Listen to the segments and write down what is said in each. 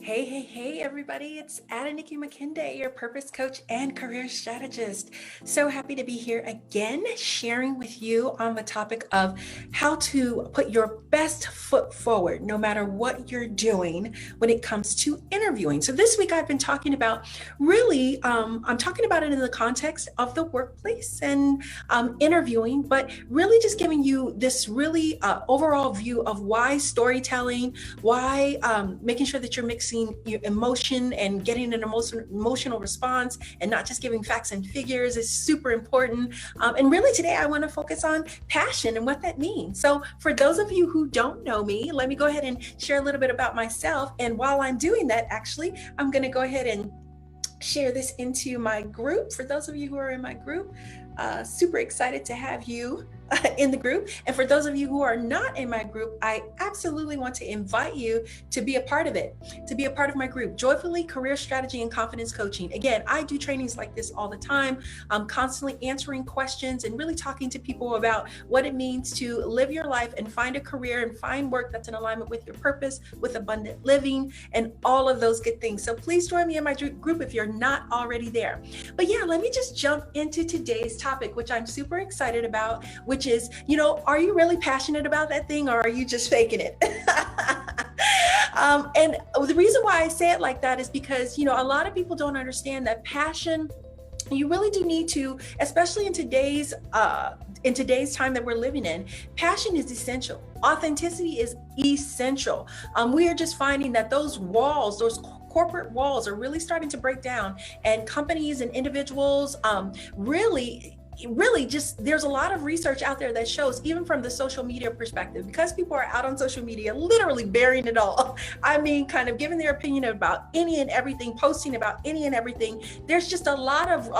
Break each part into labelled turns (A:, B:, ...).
A: Hey, everybody. It's Nikki McKinday, your purpose coach and career strategist. So happy to be here again, sharing with you on the topic of how to put your best foot forward, no matter what you're doing when it comes to interviewing. So this week I've been talking about I'm talking about it in the context of the workplace and interviewing, but really just giving you this really overall view of why storytelling, why making sure that you're mixing your emotion and getting an emotional response and not just giving facts and figures is super important. And really today I want to focus on passion and what that means. So for those of you who don't know me, let me go ahead and share a little bit about myself. And while I'm doing that, actually, I'm going to go ahead and share this into my group. For those of you who are in my group, super excited to have you in the group. And for those of you who are not in my group, I absolutely want to invite you to be a part of it, to be a part of my group, Joyfully Career Strategy and Confidence Coaching. Again, I do trainings like this all the time. I'm constantly answering questions and really talking to people about what it means to live your life and find a career and find work that's in alignment with your purpose, with abundant living, and all of those good things. So please join me in my group if you're not already there. But yeah, let me just jump into today's topic, which I'm super excited about, which is, are you really passionate about that thing or are you just faking it? And the reason why I say it like that is because, a lot of people don't understand that passion, you really do need to, especially in today's time that we're living in, passion is essential. Authenticity is essential. We are just finding that those corporate walls are really starting to break down, and companies and individuals really just, there's a lot of research out there that shows, even from the social media perspective, because people are out on social media literally bearing it all. I mean, kind of giving their opinion about any and everything, posting about any and everything. There's just a lot of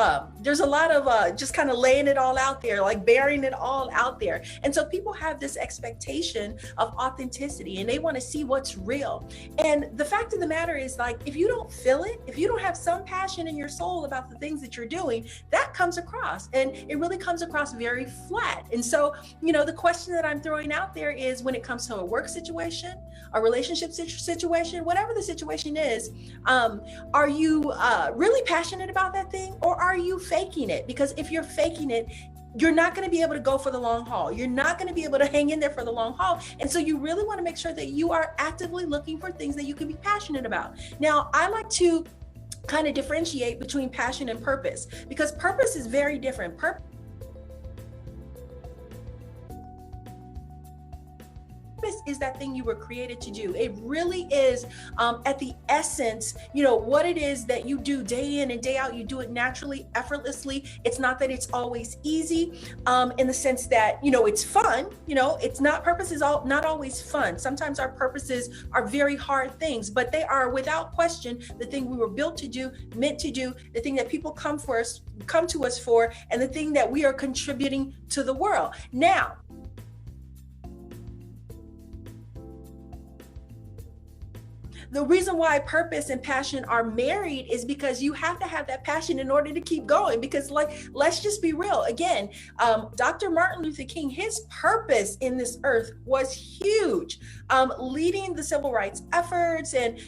A: just kind of laying it all out there, like bearing it all out there. And so people have this expectation of authenticity and they want to see what's real. And the fact of the matter is, like, if you don't feel it, if you don't have some passion in your soul about the things that you're doing, that comes across. And it really comes across very flat. And so, the question that I'm throwing out there is, when it comes to a work situation, a relationship situation, whatever the situation is, are you really passionate about that thing, or are you faking it? Because if you're faking it, you're not going to be able to go for the long haul. You're not going to be able to hang in there for the long haul. And so you really want to make sure that you are actively looking for things that you can be passionate about. Now, I like to kind of differentiate between passion and purpose, because purpose is very different. Purpose is that thing you were created to do. It really is at the essence, what it is that you do day in and day out. You do it naturally, effortlessly. It's not that it's always easy in the sense that, it's fun. Purpose is not always fun. Sometimes our purposes are very hard things, but they are without question the thing we were built to do, meant to do, the thing that people come to us for, and the thing that we are contributing to the world. Now, the reason why purpose and passion are married is because you have to have that passion in order to keep going. Because, let's just be real. Again, Dr. Martin Luther King, his purpose in this earth was huge, leading the civil rights efforts and,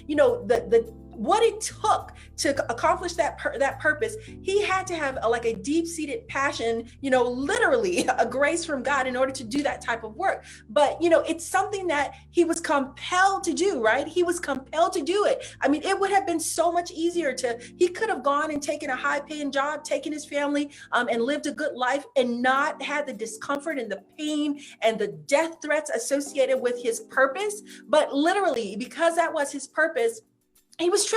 A: what it took to accomplish that purpose. He had to have a deep-seated passion, literally a grace from God in order to do that type of work. But, it's something that he was compelled to do, right? He was compelled to do it. I mean, it would have been so much easier he could have gone and taken a high-paying job, taken his family and lived a good life and not had the discomfort and the pain and the death threats associated with his purpose. But literally, because that was his purpose, he was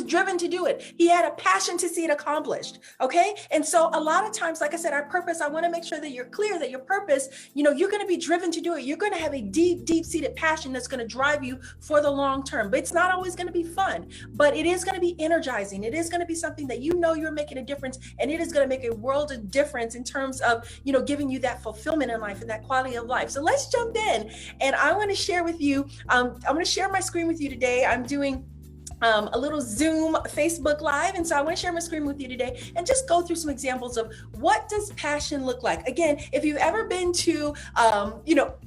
A: driven to do it. He had a passion to see it accomplished. Okay. And so a lot of times, like I said, our purpose, I want to make sure that you're clear that your purpose, you're going to be driven to do it. You're going to have a deep-seated passion that's going to drive you for the long term. But it's not always going to be fun, but it is going to be energizing. It is going to be something that you're making a difference, and it is going to make a world of difference in terms of, giving you that fulfillment in life and that quality of life. So let's jump in. And I want to share with you, I'm going to share my screen with you today. I'm doing a little Zoom Facebook Live. And so I want to share my screen with you today and just go through some examples of what does passion look like. Again, if you've ever been to,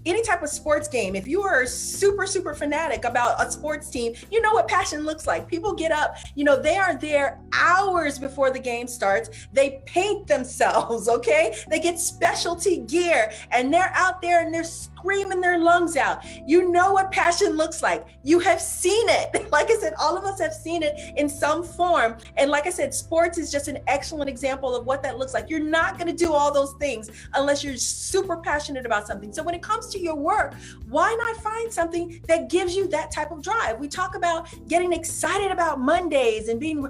A: any type of sports game, if you are super fanatic about a sports team, you know what passion looks like. People get up, they are there hours before the game starts. They paint themselves, okay? They get specialty gear and they're out there and they're screaming their lungs out. You know what passion looks like. You have seen it. Like I said, all of us have seen it in some form. And like I said, sports is just an excellent example of what that looks like. You're not going to do all those things unless you're super passionate about something. So when it comes to your work, why not find something that gives you that type of drive? We talk about getting excited about Mondays and being,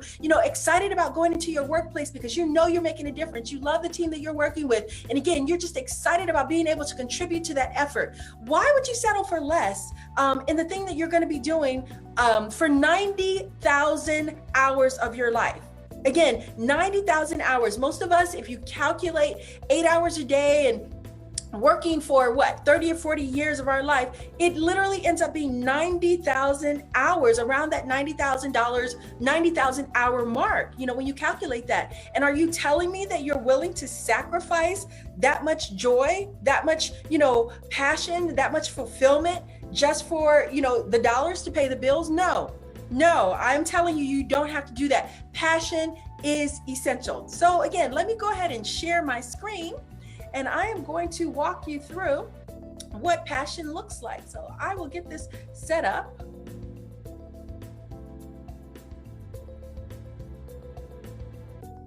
A: excited about going into your workplace because you know you're making a difference. You love the team that you're working with. And again, you're just excited about being able to contribute to that effort. Why would you settle for less in the thing that you're going to be doing for 90,000 hours of your life? Again, 90,000 hours. Most of us, if you calculate 8 hours a day and working for 30 or 40 years of our life, it literally ends up being 90,000 hours, around that $90,000 hour mark, when you calculate that. And are you telling me that you're willing to sacrifice that much joy, that much, passion, that much fulfillment just for, the dollars to pay the bills? No, I'm telling you, you don't have to do that. Passion is essential. So again, let me go ahead and share my screen. And I am going to walk you through what passion looks like. So I will get this set up.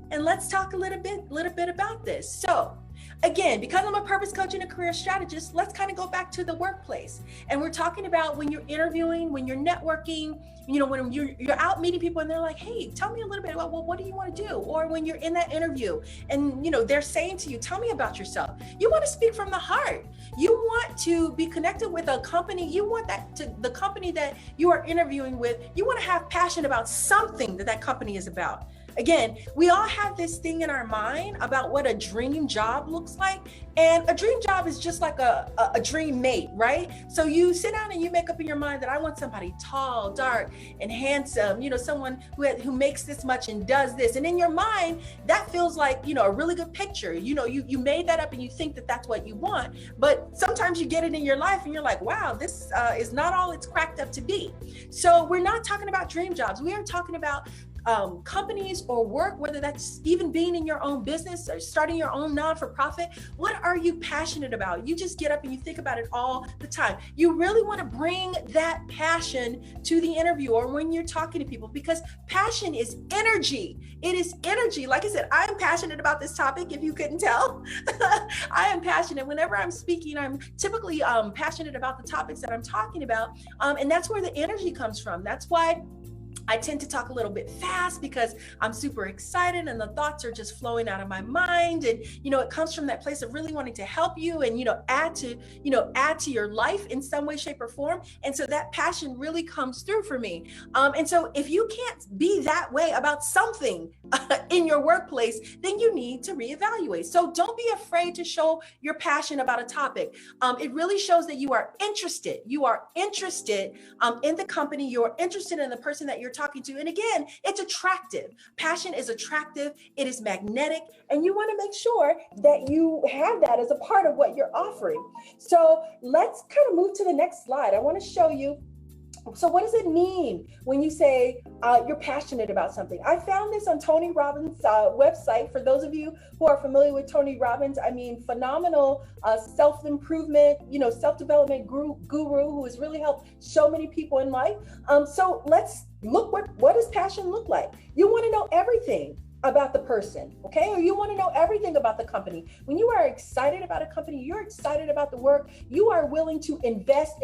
A: And let's talk a little bit about this. So again, because I'm a purpose coach and a career strategist, let's kind of go back to the workplace. And we're talking about when you're interviewing, when you're networking, when you're out meeting people and they're like, hey, tell me a little bit about, what do you want to do? Or when you're in that interview and, they're saying to you, tell me about yourself. You want to speak from the heart. You want to be connected with a company. You want the company that you are interviewing with, you want to have passion about something that company is about. Again, we all have this thing in our mind about what a dream job looks like. And a dream job is just like a dream mate, right? So you sit down and you make up in your mind that I want somebody tall, dark, and handsome, someone who makes this much and does this. And in your mind, that feels like, a really good picture. You made that up and you think that that's what you want. But sometimes you get it in your life and you're like, wow, this is not all it's cracked up to be. So we're not talking about dream jobs. We are talking about companies or work, whether that's even being in your own business or starting your own non-for-profit. What are you passionate about? You just get up and you think about it all the time. You really want to bring that passion to the interview or when you're talking to people, because passion is energy. It is energy. Like I said, I'm passionate about this topic, if you couldn't tell. I am passionate. Whenever I'm speaking, I'm typically passionate about the topics that I'm talking about. And that's where the energy comes from. That's why I tend to talk a little bit fast because I'm super excited and the thoughts are just flowing out of my mind. And, it comes from that place of really wanting to help you and, add to your life in some way, shape or form. And so that passion really comes through for me. And so if you can't be that way about something in your workplace, then you need to reevaluate. So don't be afraid to show your passion about a topic. It really shows that you are interested. You are interested in the company. You're interested in the person that you're talking to. And again, it's attractive. Passion is attractive. It is magnetic. And you want to make sure that you have that as a part of what you're offering. So let's kind of move to the next slide. I want to show you. So what does it mean when you say you're passionate about something? I found this on Tony Robbins' website. For those of you who are familiar with Tony Robbins, phenomenal self-improvement, self-development guru who has really helped so many people in life. So let's look, what does passion look like? You want to know everything about the person, okay? Or you want to know everything about the company. When you are excited about a company, you're excited about the work, you are willing to invest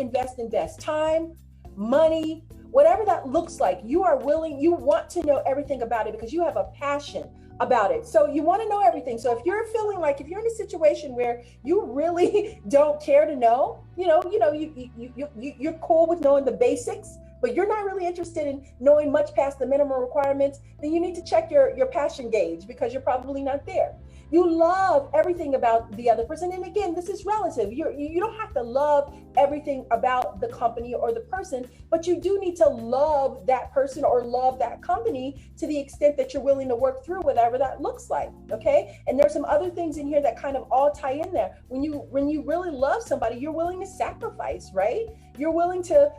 A: time, money, whatever that looks like. You want to know everything about it because you have a passion about it. So you want to know everything. So if you're feeling like, if you're in a situation where you really don't care to know, you're cool with knowing the basics, but you're not really interested in knowing much past the minimum requirements, then you need to check your passion gauge because you're probably not there.
B: You love everything about the other person. And again, this is relative. You don't have to love everything about the company or the person, but you do need to love that person or love that company to the extent that you're willing to work through whatever that looks like. Okay. And there's some other things in here that kind of all tie in there. When you really love somebody, you're willing to sacrifice, right? You're willing to,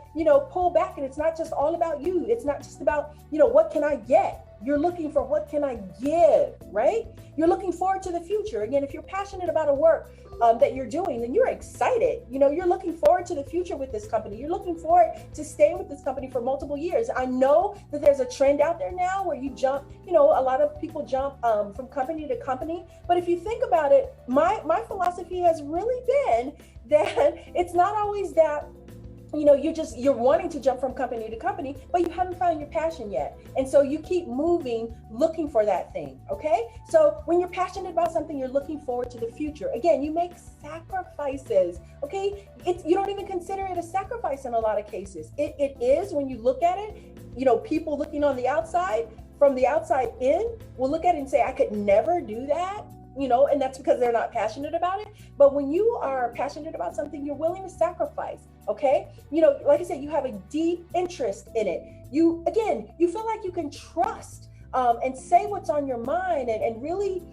B: pull back, and it's not just all about you. It's not just about, what can I get? You're looking for what can I give, right? You're looking forward to the future. Again, if you're passionate about a work that you're doing, then you're excited. You're looking forward to the future with this company. You're looking forward to staying with this company for multiple years. I know that there's a trend out there now where you jump, a lot of people jump from company to company. But if you think about it, my philosophy has really been that it's not always that you're wanting to jump from company to company, but you haven't found your passion yet. And so you keep moving, looking for that thing. Okay. So when you're passionate about something, you're looking forward to the future. Again, you make sacrifices. Okay. You don't even consider it a sacrifice in a lot of cases. It is when you look at it, people looking on the outside, from the outside in, will look at it and say, I could never do that. And that's because they're not passionate about it. But when you are passionate about something, you're willing to sacrifice. Okay. Like I said, you have a deep interest in it. You feel like you can trust and say what's on your mind and really,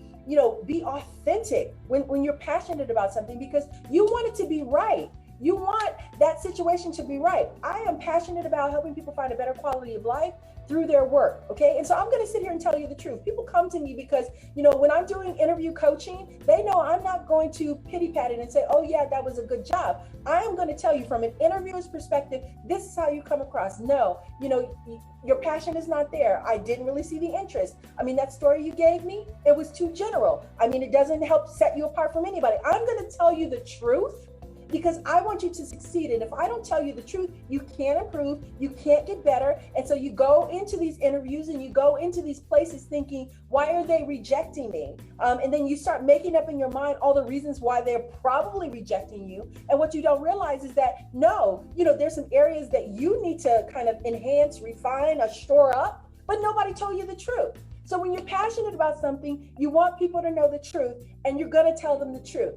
B: be authentic when you're passionate about something, because you want it to be right. You want that situation to be right. I am passionate about helping people find a better quality of life through their work. Okay. And so I'm going to sit here and tell you the truth. People come to me because, when I'm doing interview coaching, they know I'm not going to pity pat it and say, oh yeah, that was a good job. I am going to tell you from an interviewer's perspective, this is how you come across. No, your passion is not there. I didn't really see the interest. I mean, that story you gave me, it was too general. I mean, it doesn't help set you apart from anybody. I'm going to tell you the truth, because I want you to succeed. And if I don't tell you the truth, you can't improve, you can't get better. And so you go into these interviews and you go into these places thinking, why are they rejecting me? And then you start making up in your mind all the reasons why they're probably rejecting you. And what you don't realize is that, no, there's some areas that you need to kind of enhance, refine, or shore up, but nobody told you the truth. So when you're passionate about something, you want people to know the truth, and you're going to tell them the truth.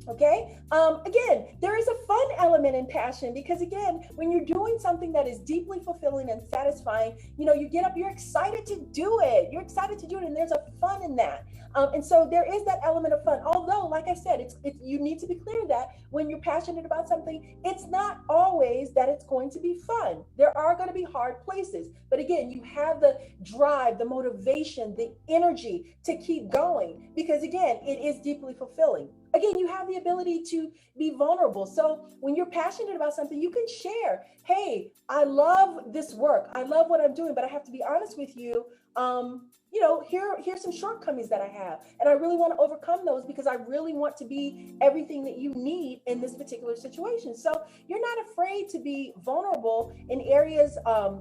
B: Okay. Again, there is a fun element in passion, because again, when you're doing something that is deeply fulfilling and satisfying, you get up, you're excited to do it. You're excited to do it. And there's a fun in that. And so there is that element of fun. Although, like I said, you need to be clear that when you're passionate about something, it's not always that it's going to be fun. There are going to be hard places. But again, you have the drive, the motivation, the energy to keep going, because again, it is deeply fulfilling. Again, you have the ability to be vulnerable. So when you're passionate about something, you can share, hey, I love this work. I love what I'm doing, but I have to be honest with you. Here's some shortcomings that I have. And I really want to overcome those, because I really want to be everything that you need in this particular situation. So you're not afraid to be vulnerable in areas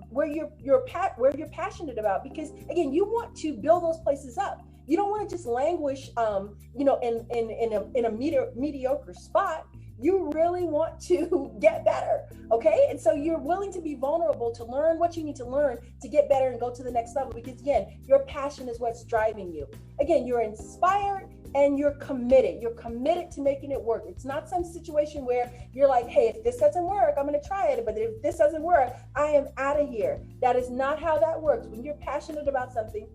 B: where you're passionate about, because again, you want to build those places up. You don't want to just languish, in a mediocre spot. You really want to get better. Okay. And so you're willing to be vulnerable, to learn what you need to learn to get better and go to the next level, because again, your passion is what's driving you. Again, you're inspired and you're committed. You're committed to making it work. It's not some situation where you're like, hey, if this doesn't work, I'm going to try it. But if this doesn't work, I am out of here. That is not how that works. When you're passionate about something,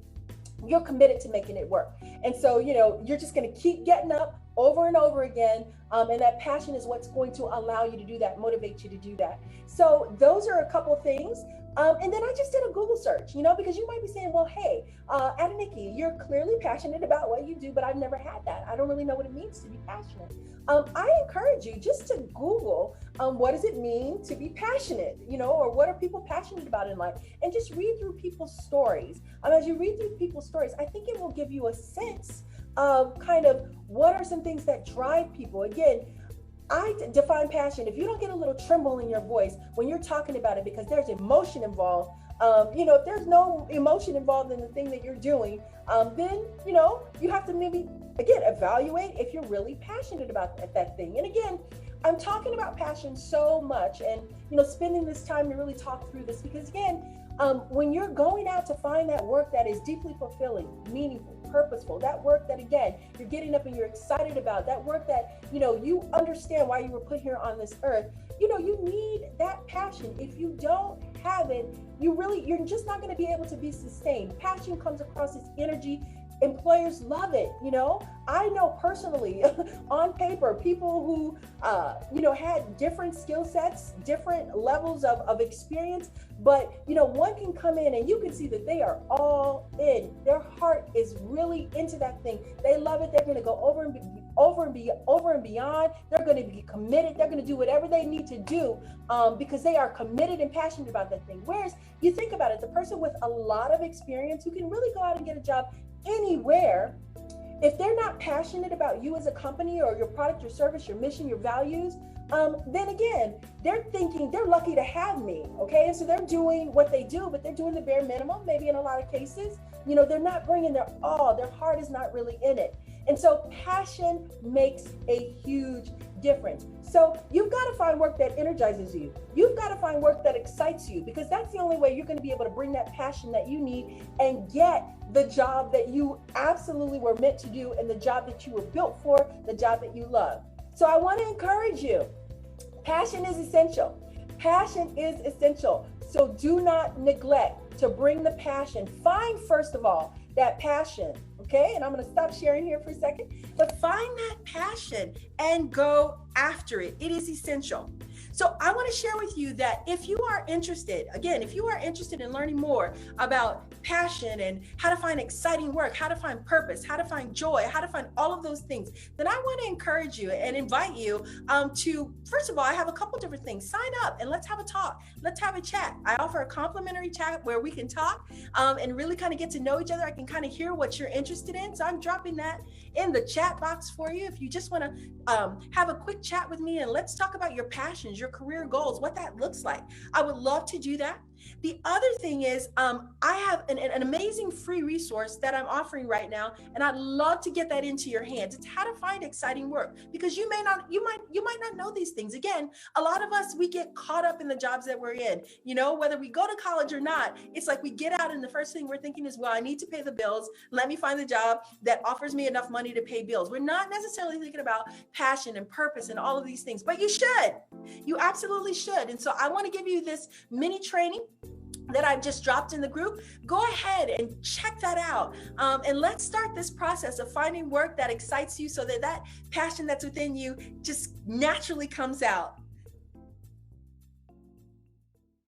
B: you're committed to making it work. And so, you're just going to keep getting up over and over again. And that passion is what's going to allow you to do that, motivate you to do that. So those are a couple of things. And then I just did a Google search, because you might be saying, well, hey, Adeniki, you're clearly passionate about what you do, but I've never had that. I don't really know what it means to be passionate. I encourage you just to Google, what does it mean to be passionate, or what are people passionate about in life? And just read through people's stories. As you read through people's stories, I think it will give you a sense of kind of what are some things that drive people. Again, I define passion. If you don't get a little tremble in your voice when you're talking about it, because there's emotion involved, if there's no emotion involved in the thing that you're doing, then, you have to maybe, again, evaluate if you're really passionate about that thing. And again, I'm talking about passion so much and, spending this time to really talk through this, because again, when you're going out to find that work that is deeply fulfilling, meaningful, purposeful, that work that, again, you're getting up and you're excited about, that work that, you understand why you were put here on this earth. You need that passion. If you don't have it, you're just not going to be able to be sustained. Passion comes across as energy. Employers love it. I know personally on paper, people who, had different skill sets, different levels of experience, but, one can come in and you can see that they are all in. Their heart is really into that thing. They love it. They're going to go over and beyond. They're going to be committed. They're going to do whatever they need to do because they are committed and passionate about that thing. Whereas you think about it, the person with a lot of experience who can really go out and get a job anywhere, if they're not passionate about you as a company or your product, your service, your mission, your values, then again, they're thinking they're lucky to have me. Okay. And so they're doing what they do, but they're doing the bare minimum, maybe in a lot of cases. They're not bringing their all, their heart is not really in it. And so passion makes a huge difference. So you've got to find work that energizes you. You've got to find work that excites you, because that's the only way you're going to be able to bring that passion that you need and get the job that you absolutely were meant to do, and the job that you were built for, the job that you love. So I want to encourage you. Passion is essential. Passion is essential. So do not neglect to bring the passion. Find, first of all, that passion. Okay, and I'm going to stop sharing here for a second, but find that passion and go after it. It is essential. So I want to share with you that if you are interested, again, if you are interested in learning more about passion and how to find exciting work, how to find purpose, how to find joy, how to find all of those things, then I want to encourage you and invite you to, first of all, I have a couple different things. Sign up and let's have a talk. Let's have a chat. I offer a complimentary chat where we can talk and really kind of get to know each other. I can kind of hear what you're interested in. So I'm dropping that in the chat box for you. If you just want to have a quick chat with me and let's talk about your passions, your career goals, what that looks like. I would love to do that. The other thing is I have an amazing free resource that I'm offering right now, and I'd love to get that into your hands. It's how to find exciting work, because you might not know these things. Again, a lot of us, we get caught up in the jobs that we're in, whether we go to college or not. It's like we get out and the first thing we're thinking is, well, I need to pay the bills. Let me find the job that offers me enough money to pay bills. We're not necessarily thinking about passion and purpose and all of these things, but you should. You absolutely should. And so I want to give you this mini training that I've just dropped in the group. Go ahead and check that out. And let's start this process of finding work that excites you so that that passion that's within you just naturally comes out.